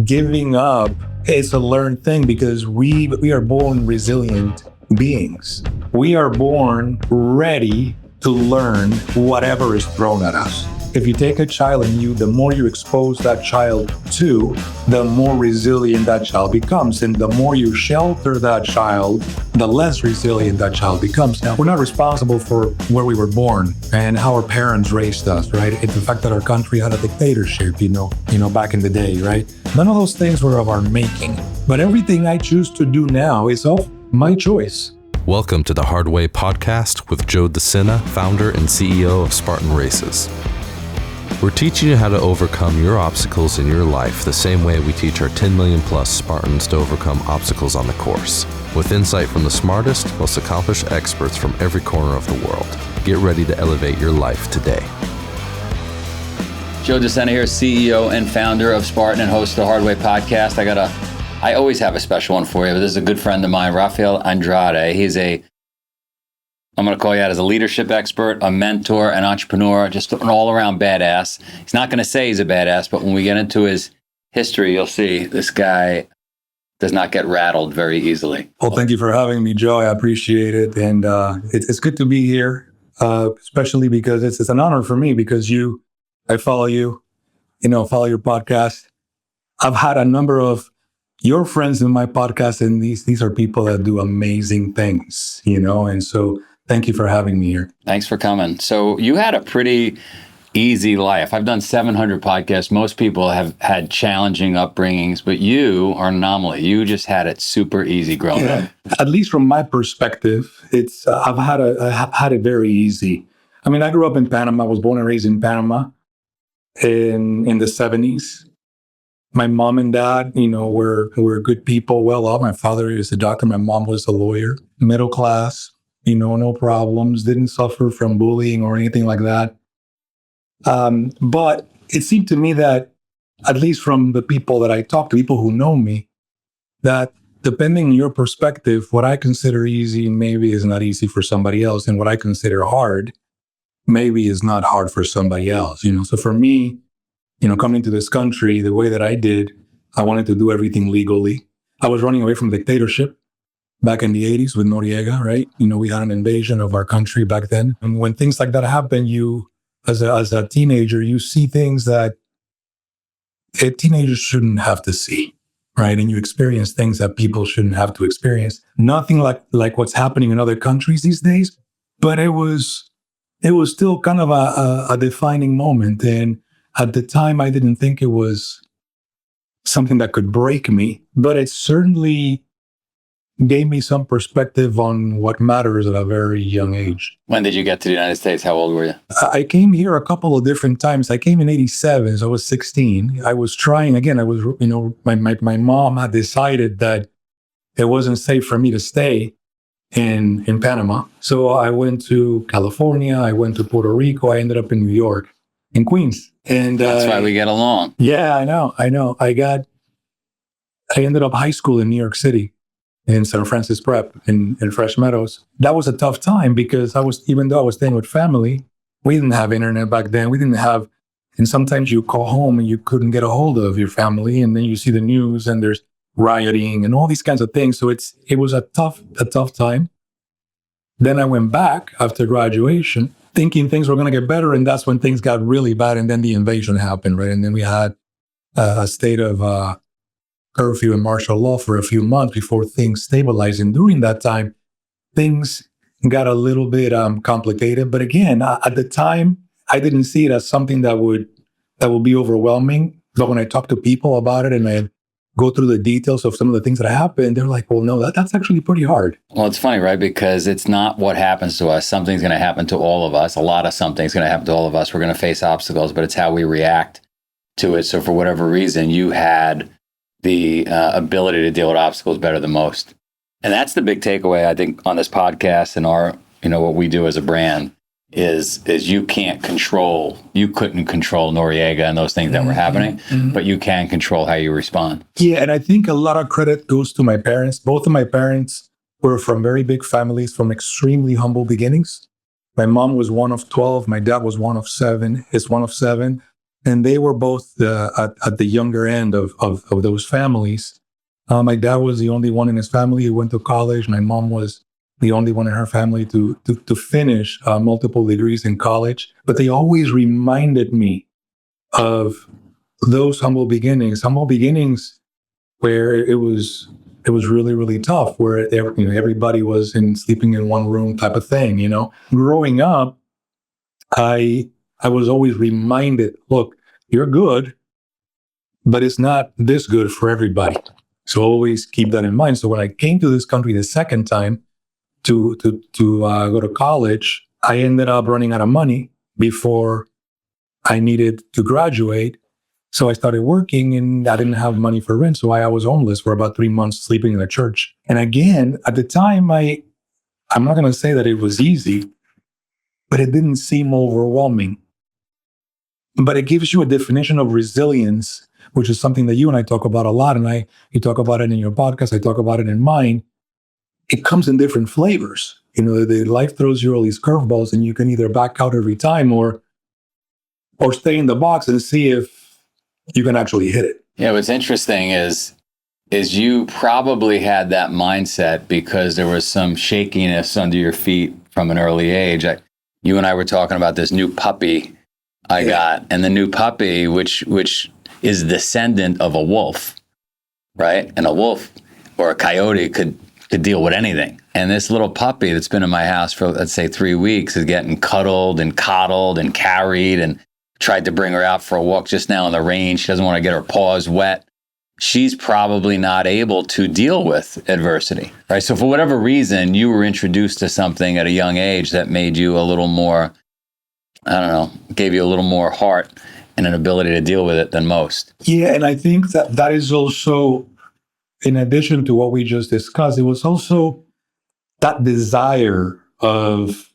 giving up is a learned thing because we are born resilient beings. We are born ready to learn whatever is thrown at us. If you take a child and the more you expose that child to, the more resilient that child becomes. And the more you shelter that child, the less resilient that child becomes. Now, we're not responsible for where we were born and how our parents raised us, right? It's the fact that our country had a dictatorship, you know, back in the day, right? None of those things were of our making. But everything I choose to do now is of my choice. Welcome to the Hard Way podcast with Joe DeSena, founder and CEO of Spartan Races. We're teaching you how to overcome your obstacles in your life the same way we teach our 10 million plus Spartans to overcome obstacles on the course, with insight from the smartest, most accomplished experts from every corner of the world. Get ready to elevate your life today. Joe DeSena here, CEO and founder of Spartan and host of the Hard Way podcast. I always have a special one for you, but this is a good friend of mine, Rafael Andrade. I'm going to call you out as a leadership expert, a mentor, an entrepreneur, just an all-around badass. He's not going to say he's a badass, but when we get into his history, you'll see this guy does not get rattled very easily. Well, thank you for having me, Joe. I appreciate it. And it's good to be here, especially because it's an honor for me because I follow you, follow your podcast. I've had a number of your friends in my podcast, and these are people that do amazing things, and so thank you for having me here. Thanks for coming. So you had a pretty easy life. I've done 700 podcasts. Most people have had challenging upbringings, but you are an anomaly. You just had it super easy growing up. At least from my perspective, I've had it very easy. I mean, I grew up in Panama. I was born and raised in Panama in the 70s. My mom and dad, were good people, well off. My father is a doctor. My mom was a lawyer, middle class, no problems, didn't suffer from bullying or anything like that. But it seemed to me that, at least from the people that I talk to, people who know me, that depending on your perspective, what I consider easy maybe is not easy for somebody else. And what I consider hard maybe is not hard for somebody else. So for me, coming to this country the way that I did, I wanted to do everything legally. I was running away from dictatorship back in the 80s with Noriega, right? We had an invasion of our country back then. And when things like that happen, you, as a teenager, you see things that a teenager shouldn't have to see, right? And you experience things that people shouldn't have to experience. Nothing like what's happening in other countries these days, but it was still kind of a defining moment. And at the time, I didn't think it was something that could break me, but it certainly gave me some perspective on what matters at a very young age. When did you get to the United States? How old were you? I came here a couple of different times. I came in 87, so I was 16. I was trying, again, my mom had decided that it wasn't safe for me to stay in Panama. So I went to California, I went to Puerto Rico, I ended up in New York, in Queens. And that's why we get along. Yeah, I know. I ended up high school in New York City, in San Francisco Prep, in Fresh Meadows. That was a tough time because even though I was staying with family, we didn't have internet back then. And sometimes you call home and you couldn't get a hold of your family, and then you see the news and there's rioting and all these kinds of things. So it was a tough time. Then I went back after graduation, thinking things were going to get better, and that's when things got really bad, and then the invasion happened, right? And then we had a state of curfew and martial law for a few months before things stabilized. And during that time, things got a little bit complicated. But again, at the time, I didn't see it as something that would be overwhelming. But when I talk to people about it and I go through the details of some of the things that happened, they're like, well, no, that's actually pretty hard. Well, it's funny, right? Because it's not what happens to us. Something's going to happen to all of us. A lot of something's going to happen to all of us. We're going to face obstacles, but it's how we react to it. So for whatever reason, you had the ability to deal with obstacles better than most. And that's the big takeaway, I think, on this podcast and what we do as a brand is you couldn't control Noriega and those things that were happening, but you can control how you respond. Yeah, and I think a lot of credit goes to my parents. Both of my parents were from very big families, from extremely humble beginnings. My mom was one of 12. My dad was one of 7. and they were both at the younger end of those families. My dad was the only one in his family who went to college. My mom was the only one in her family to finish multiple degrees in college. But they always reminded me of those humble beginnings where it was really, really tough, where everybody was sleeping in one room type of thing. Growing up, I was always reminded, look, you're good, but it's not this good for everybody. So always keep that in mind. So when I came to this country the second time to go to college, I ended up running out of money before I needed to graduate. So I started working, and I didn't have money for rent. So I was homeless for about 3 months, sleeping in a church. And again, at the time, I'm not going to say that it was easy, but it didn't seem overwhelming. But it gives you a definition of resilience, which is something that you and I talk about a lot. And you talk about it in your podcast. I talk about it in mine. It comes in different flavors. The life throws you all these curveballs, and you can either back out every time or stay in the box and see if you can actually hit it. Yeah, what's interesting is you probably had that mindset because there was some shakiness under your feet from an early age. You and I were talking about this new puppy I got, and the new puppy, which is descendant of a wolf, right? And a wolf or a coyote could deal with anything. And this little puppy that's been in my house for, let's say, 3 weeks is getting cuddled and coddled and carried, and tried to bring her out for a walk just now in the rain. She doesn't want to get her paws wet. She's probably not able to deal with adversity, right? So for whatever reason, you were introduced to something at a young age that made you a little more, gave you a little more heart and an ability to deal with it than most. Yeah, and I think that is also, in addition to what we just discussed, it was also that desire of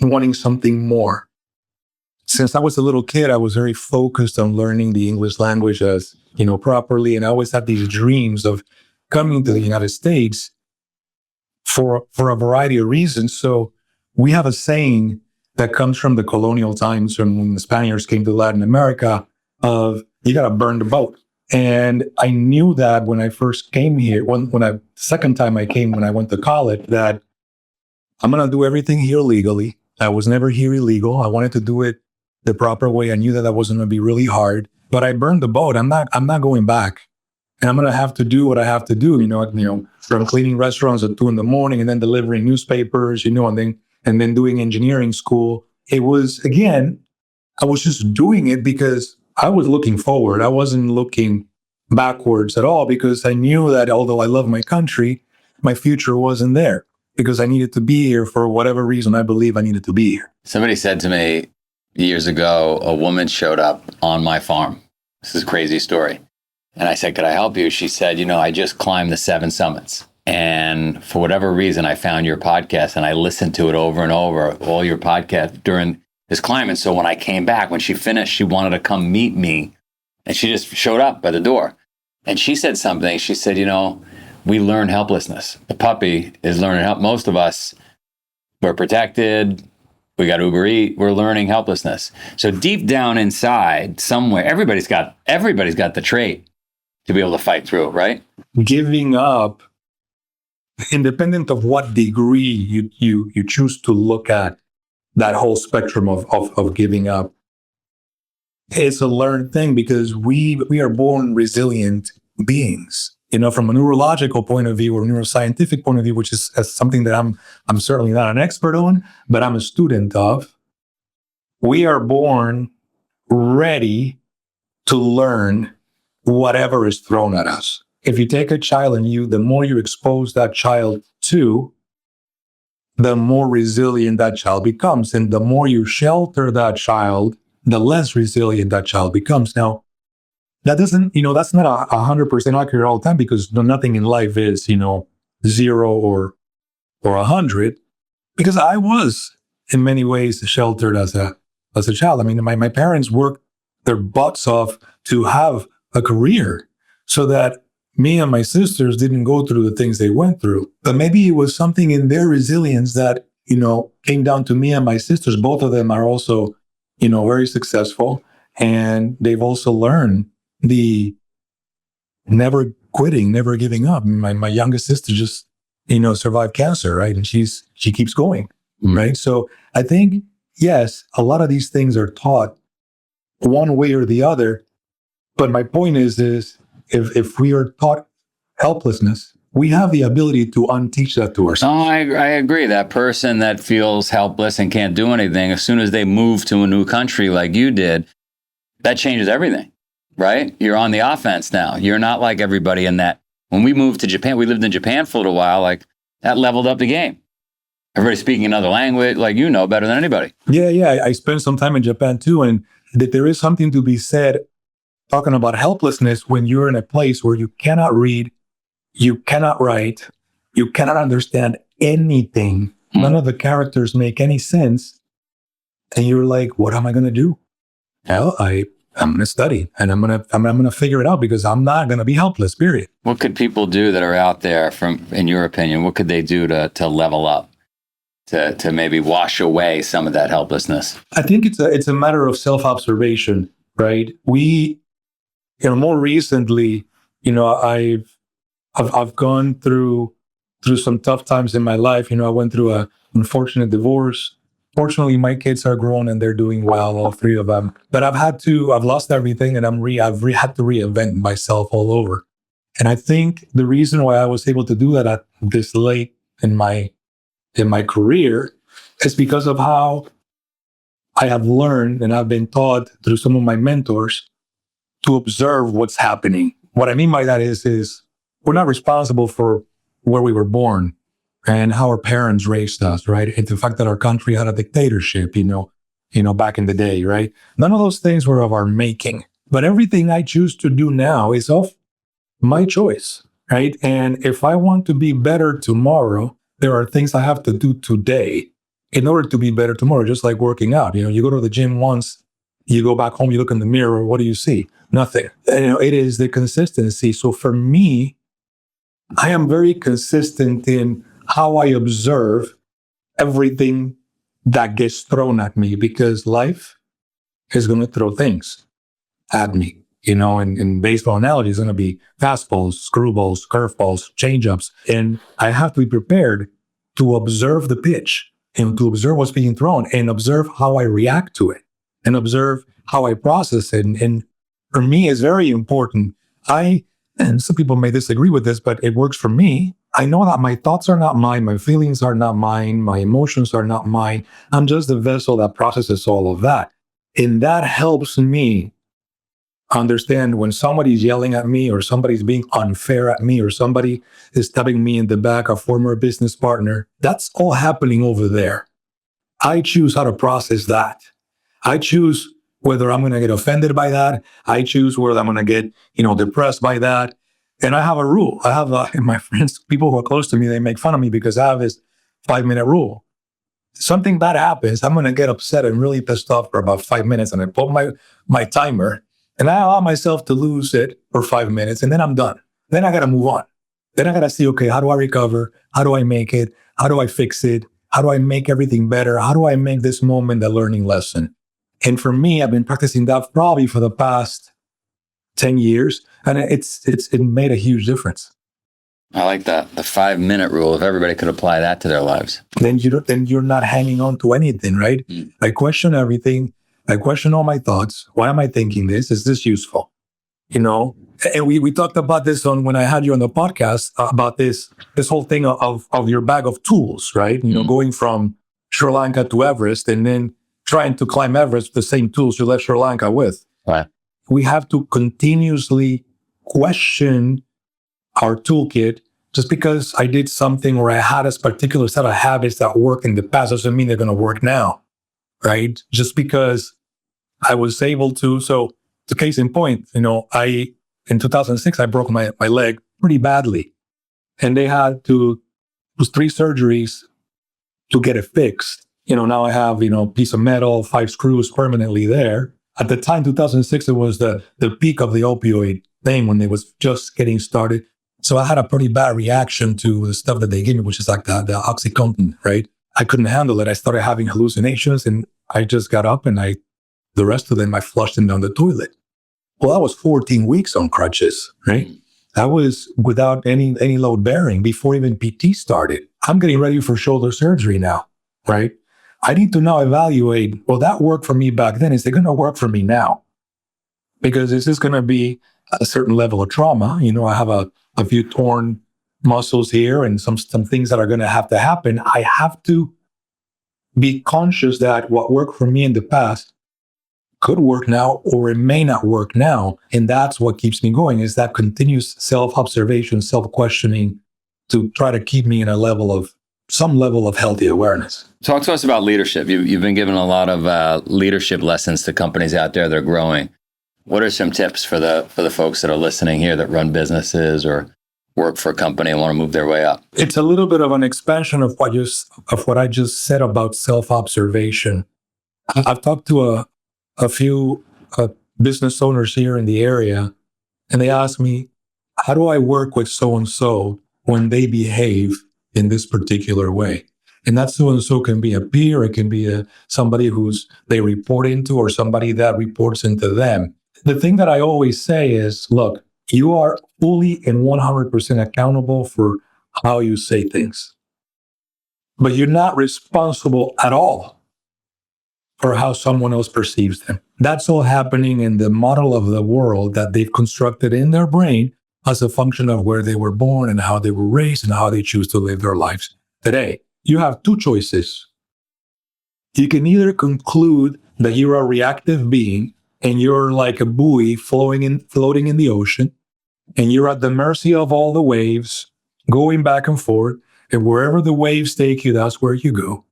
wanting something more. Since I was a little kid, I was very focused on learning the English language properly. And I always had these dreams of coming to the United States for a variety of reasons. So we have a saying that comes from the colonial times, from when the Spaniards came to Latin America, of you got to burn the boat. And I knew that when I first came here, second time I came, when I went to college, that I'm going to do everything here legally. I was never here illegal. I wanted to do it the proper way. I knew that was going to be really hard, but I burned the boat. I'm not going back, and I'm going to have to do what I have to do. From cleaning restaurants at 2 a.m. and then delivering newspapers, and then doing engineering school. It was, again, I was just doing it because I was looking forward. I wasn't looking backwards at all, because I knew that although I love my country, my future wasn't there, because I needed to be here for whatever reason I believe I needed to be here. Somebody said to me years ago, a woman showed up on my farm. This is a crazy story. And I said, could I help you? She said, I just climbed the 7 summits. And for whatever reason, I found your podcast, and I listened to it over and over, all your podcasts during this climb. And so when I came back, when she finished, she wanted to come meet me. And she just showed up by the door. And she said something. She said, we learn helplessness. The puppy is learning help. Most of us, we're protected. We got Uber Eats. We're learning helplessness. So deep down inside, somewhere, everybody's got the trait to be able to fight through it, right? Giving up, independent of what degree you choose to look at that whole spectrum of giving up, it's a learned thing, because we are born resilient beings. From a neurological point of view or neuroscientific point of view, which is something that I'm certainly not an expert on, but I'm a student of. We are born ready to learn whatever is thrown at us. If you take a child and the more you expose that child to, the more resilient that child becomes. And the more you shelter that child, the less resilient that child becomes. Now, that doesn't, that's not 100% accurate all the time, because nothing in life is, 0 or 100, because I was in many ways sheltered as a child. I mean, my parents worked their butts off to have a career so that me and my sisters didn't go through the things they went through. But maybe it was something in their resilience that, came down to me and my sisters. Both of them are also very successful. And they've also learned the never quitting, never giving up. My youngest sister just, survived cancer, right? And she keeps going, right? So I think, yes, a lot of these things are taught one way or the other. But my point is if we are taught helplessness, we have the ability to unteach that to ourselves. No, I agree. That person that feels helpless and can't do anything, as soon as they move to a new country like you did, that changes everything, right? You're on the offense now. You're not like everybody in that. When we moved to Japan, we lived in Japan for a little while, like that leveled up the game. Everybody speaking another language, like better than anybody. Yeah. I spent some time in Japan too, and that there is something to be said talking about helplessness when you're in a place where you cannot read, you cannot write, you cannot understand anything. None of the characters make any sense. And you're like, what am I going to do? Well, I'm going to study and I'm going to figure it out because I'm not going to be helpless, period. What could people do that are out there in your opinion, what could they do to level up, to maybe wash away some of that helplessness? I think it's a matter of self-observation, right? We, more recently, I've gone through some tough times in my life. I went through a unfortunate divorce. Fortunately, my kids are grown and they're doing well, all three of them. But I've lost everything, and I've had to reinvent myself all over. And I think the reason why I was able to do that at this late in my career is because of how I have learned and I've been taught through some of my mentors to observe what's happening. What I mean by that is we're not responsible for where we were born and how our parents raised us, right? And the fact that our country had a dictatorship, back in the day, right? None of those things were of our making. But everything I choose to do now is of my choice, right? And if I want to be better tomorrow, there are things I have to do today in order to be better tomorrow, just like working out. You go to the gym once, you go back home, you look in the mirror, what do you see? Nothing. It is the consistency. So for me, I am very consistent in how I observe everything that gets thrown at me, because life is going to throw things at me. In baseball analogy, it's going to be fastballs, screwballs, curveballs, changeups. And I have to be prepared to observe the pitch and to observe what's being thrown and observe how I react to it and observe how I process it. And for me, it's very important. And some people may disagree with this, but it works for me. I know that my thoughts are not mine, my feelings are not mine, my emotions are not mine. I'm just the vessel that processes all of that. And that helps me understand when somebody's yelling at me or somebody's being unfair at me or somebody is stabbing me in the back, a former business partner. That's all happening over there. I choose how to process that. I choose whether I'm going to get offended by that. I choose whether I'm going to get, depressed by that. And I have a rule. I have my friends, people who are close to me, they make fun of me because I have this 5-minute rule. Something bad happens, I'm going to get upset and really pissed off for about 5 minutes. And I put my timer and I allow myself to lose it for 5 minutes. And then I'm done. Then I got to move on. Then I got to see, okay, how do I recover? How do I make it? How do I fix it? How do I make everything better? How do I make this moment a learning lesson? And for me, I've been practicing that probably for the past 10 years, and it made a huge difference. I like that. The 5-minute rule. If everybody could apply that to their lives, then you're not hanging on to anything, right? I question everything. I question all my thoughts. Why am I thinking this? Is this useful? And we talked about this when I had you on the podcast about this whole thing of your bag of tools, right? Going from Sri Lanka to Everest and then trying to climb Everest with the same tools you left Sri Lanka with. Right. We have to continuously question our toolkit. Just because I did something or I had a particular set of habits that worked in the past doesn't mean they're going to work now, right? Just because I was able to. So the case in point, in 2006, I broke my leg pretty badly. And they had it was 3 surgeries to get it fixed. Now I have, piece of metal, 5 screws permanently there. At the time, 2006, it was the peak of the opioid thing when it was just getting started. So I had a pretty bad reaction to the stuff that they gave me, which is like the Oxycontin, right? I couldn't handle it. I started having hallucinations and I just got up and I The rest of them, I flushed them down the toilet. Well, I was 14 weeks on crutches, right? That was without any load bearing before even PT started. I'm getting ready for shoulder surgery now, right? I need to now evaluate, well, that worked for me back then. Is it going to work for me now? Because this is going to be a certain level of trauma. You know, I have a few torn muscles here and some things that are going to happen. I have to be conscious that what worked for me in the past could work now, or it may not work now. And that's what keeps me going, is that continuous self-observation, self-questioning to try to keep me in some level of healthy awareness. Talk to us about leadership. You've been giving a lot of leadership lessons to companies out there that are growing. What are some tips for the folks that are listening here that run businesses or work for a company and want to move their way up? It's a little bit of an expansion of what I just said about self-observation. I've talked to a few business owners here in the area, and they ask me, how do I work with so-and-so when they behave in this particular way? And that so-and-so can be a peer, it can be somebody they report into, or somebody that reports into them. The thing that I always say is, look, you are fully and 100% accountable for how you say things, but you're not responsible at all for how someone else perceives them. That's all happening in the model of the world that they've constructed in their brain as a function of where they were born and how they were raised and how they choose to live their lives today. You have two choices. You can either conclude that you're a reactive being and you're like a buoy floating in the ocean, and you're at the mercy of all the waves, going back and forth, and wherever the waves take you, that's where you go.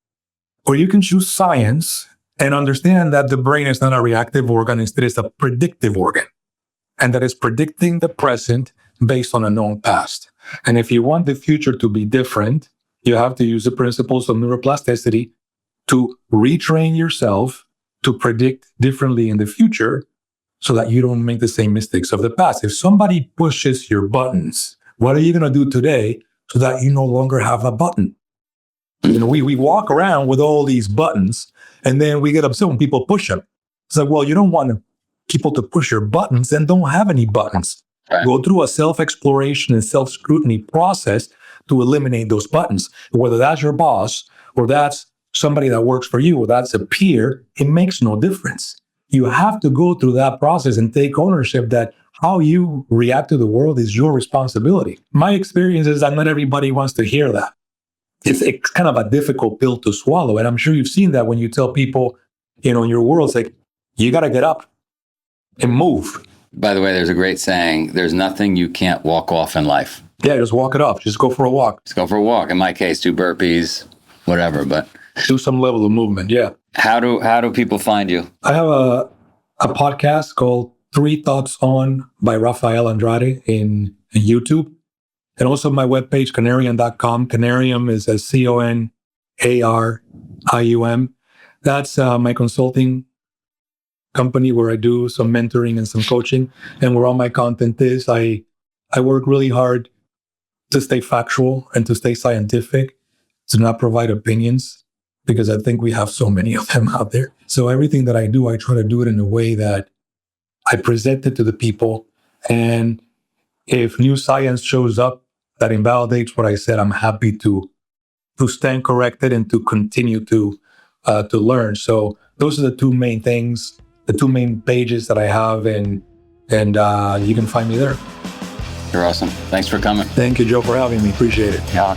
Or you can choose science and understand that the brain is not a reactive organ, instead it's a predictive organ, and that is predicting the present based on a known past. And if you want the future to be different, you have to use the principles of neuroplasticity to retrain yourself to predict differently in the future so that you don't make the same mistakes of the past. If somebody pushes your buttons, what are you going to do today so that you no longer have a button? You know, we walk around with all these buttons, and then we get upset when people push them. It's like, well, you don't want people to push your buttons, then don't have any buttons. Right. Go through a self-exploration and self-scrutiny process to eliminate those buttons. Whether that's your boss, or that's somebody that works for you, or that's a peer, it makes no difference. You have to go through that process and take ownership that how you react to the world is your responsibility. My experience is that not everybody wants to hear that. It's kind of a difficult pill to swallow. And I'm sure you've seen that when you tell people, in your world, it's like, you got to get up and move. By the way, there's a great saying, there's nothing you can't walk off in life. Yeah, just walk it off. Just go for a walk. Just go for a walk. In my case, do burpees, whatever, but do some level of movement. Yeah. How do people find you? I have a podcast called 3 Thoughts On by Rafael Andrade in YouTube. And also my webpage, canarium.com. Canarium is a CONARIUM. That's my consulting company where I do some mentoring and some coaching, and where all my content is. I work really hard to stay factual and to stay scientific, to not provide opinions, because I think we have so many of them out there. So everything that I do, I try to do it in a way that I present it to the people. And if new science shows up that invalidates what I said, I'm happy to stand corrected and to continue to learn. So those are the two main things, the two main pages that I have, and you can find me there. You're awesome. Thanks for coming. Thank you, Joe, for having me. Appreciate it. Yeah.